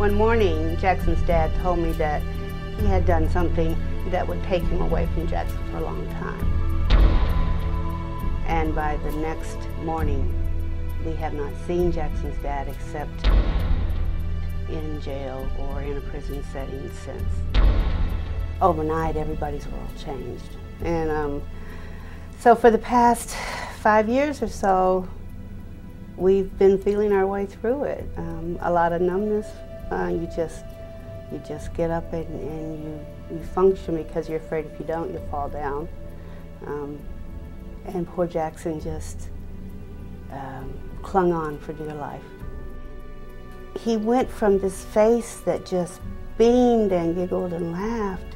One morning, Jackson's dad told me that he had done something that would take him away from Jackson for a long time. And by the next morning, we have not seen Jackson's dad except in jail or in a prison setting since. Overnight, everybody's world changed. And so for the past 5 years or so, we've been feeling our way through it. A lot of numbness. You just get up and you function because you're afraid if you don't, you'll fall down. And poor Jackson just clung on for dear life. He went from this face that just beamed and giggled and laughed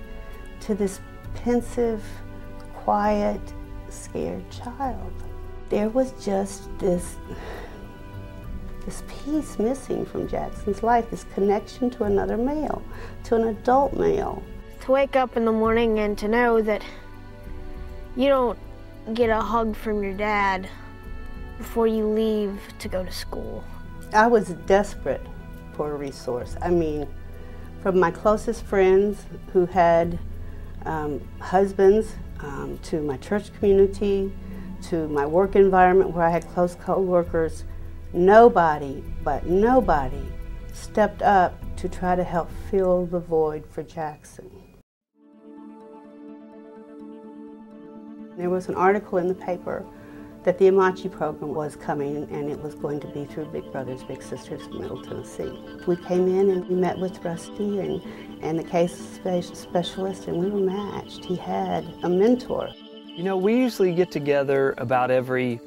to this pensive, quiet, scared child. There was just this piece missing from Jackson's life, this connection to another male, to an adult male. To wake up in the morning and to know that you don't get a hug from your dad before you leave to go to school. I was desperate for a resource. I mean, from my closest friends who had husbands, to my church community, to my work environment where I had close co-workers, nobody stepped up to try to help fill the void for Jackson. There was an article in the paper that the Amachi program was coming, and it was going to be through Big Brothers Big Sisters of Middle Tennessee. We came in and we met with Rusty and the case specialist, and we were matched. He had a mentor. You know, we usually get together about every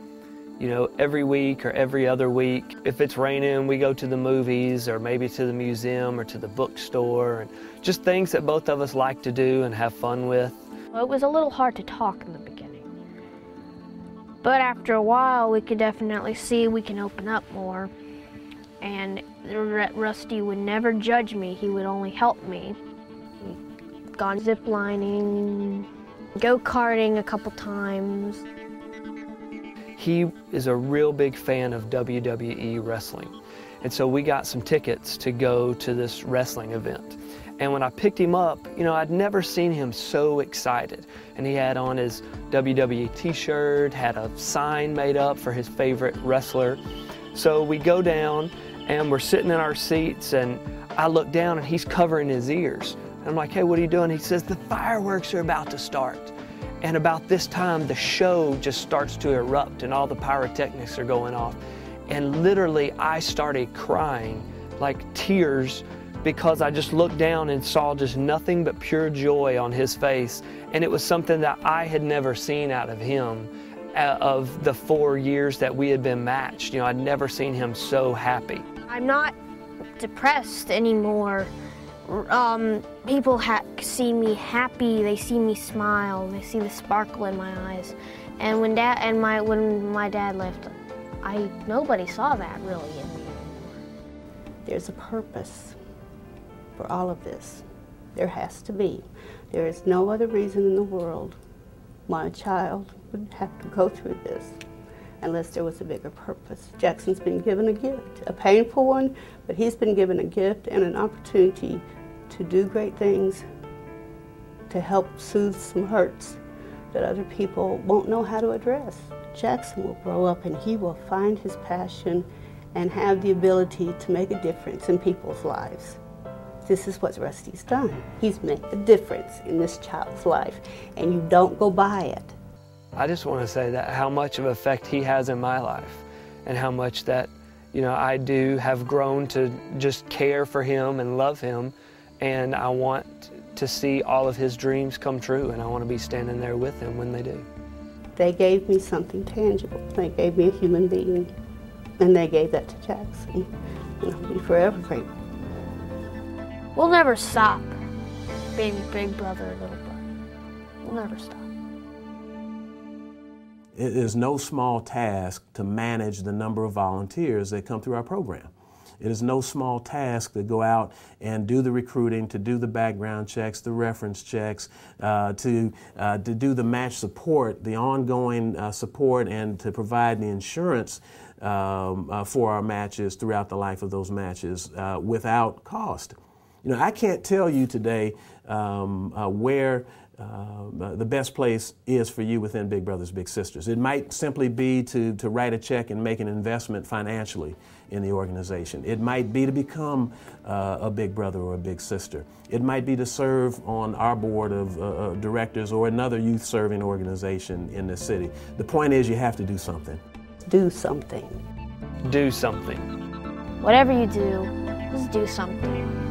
week or every other week. If it's raining, we go to the movies or maybe to the museum or to the bookstore, and just things that both of us like to do and have fun with. Well, it was a little hard to talk in the beginning. But after a while, we could definitely see we can open up more. And Rusty would never judge me. He would only help me. We've gone zip-lining, go-karting a couple times. He is a real big fan of WWE wrestling. And so we got some tickets to go to this wrestling event. And when I picked him up, you know, I'd never seen him so excited. And he had on his WWE t-shirt, had a sign made up for his favorite wrestler. So we go down and we're sitting in our seats, and I look down and he's covering his ears. And I'm like, hey, what are you doing? He says, the fireworks are about to start. And about this time, the show just starts to erupt and all the pyrotechnics are going off. And literally, I started crying, like tears, because I just looked down and saw just nothing but pure joy on his face. And it was something that I had never seen out of him of the 4 years that we had been matched. You know, I'd never seen him so happy. I'm not depressed anymore. People see me happy, they see me smile, they see the sparkle in my eyes. And when my dad left, nobody saw that really in me anymore. There's a purpose for all of this. There has to be. There is no other reason in the world why a child would have to go through this unless there was a bigger purpose. Jackson's been given a gift, a painful one, but he's been given a gift and an opportunity to do great things, to help soothe some hurts that other people won't know how to address. Jackson will grow up and he will find his passion and have the ability to make a difference in people's lives. This is what Rusty's done. He's made a difference in this child's life, and you don't go by it. I just want to say that how much of an effect he has in my life, and how much that, you know, I do have grown to just care for him and love him, and I want to see all of his dreams come true, and I want to be standing there with him when they do. They gave me something tangible. They gave me a human being, and they gave that to Jackson, and I'll be forever grateful. We'll never stop being big brother, little brother. We'll never stop. It is no small task to manage the number of volunteers that come through our program. It is no small task to go out and do the recruiting, to do the background checks, the reference checks, to do the match support, the ongoing support, and to provide the insurance for our matches throughout the life of those matches without cost. You know, I can't tell you today where the best place is for you within Big Brothers Big Sisters. It might simply be to write a check and make an investment financially in the organization. It might be to become a big brother or a big sister. It might be to serve on our board of directors or another youth serving organization in the city. The point is, you have to do something. Do something. Do something. Whatever you do, just do something.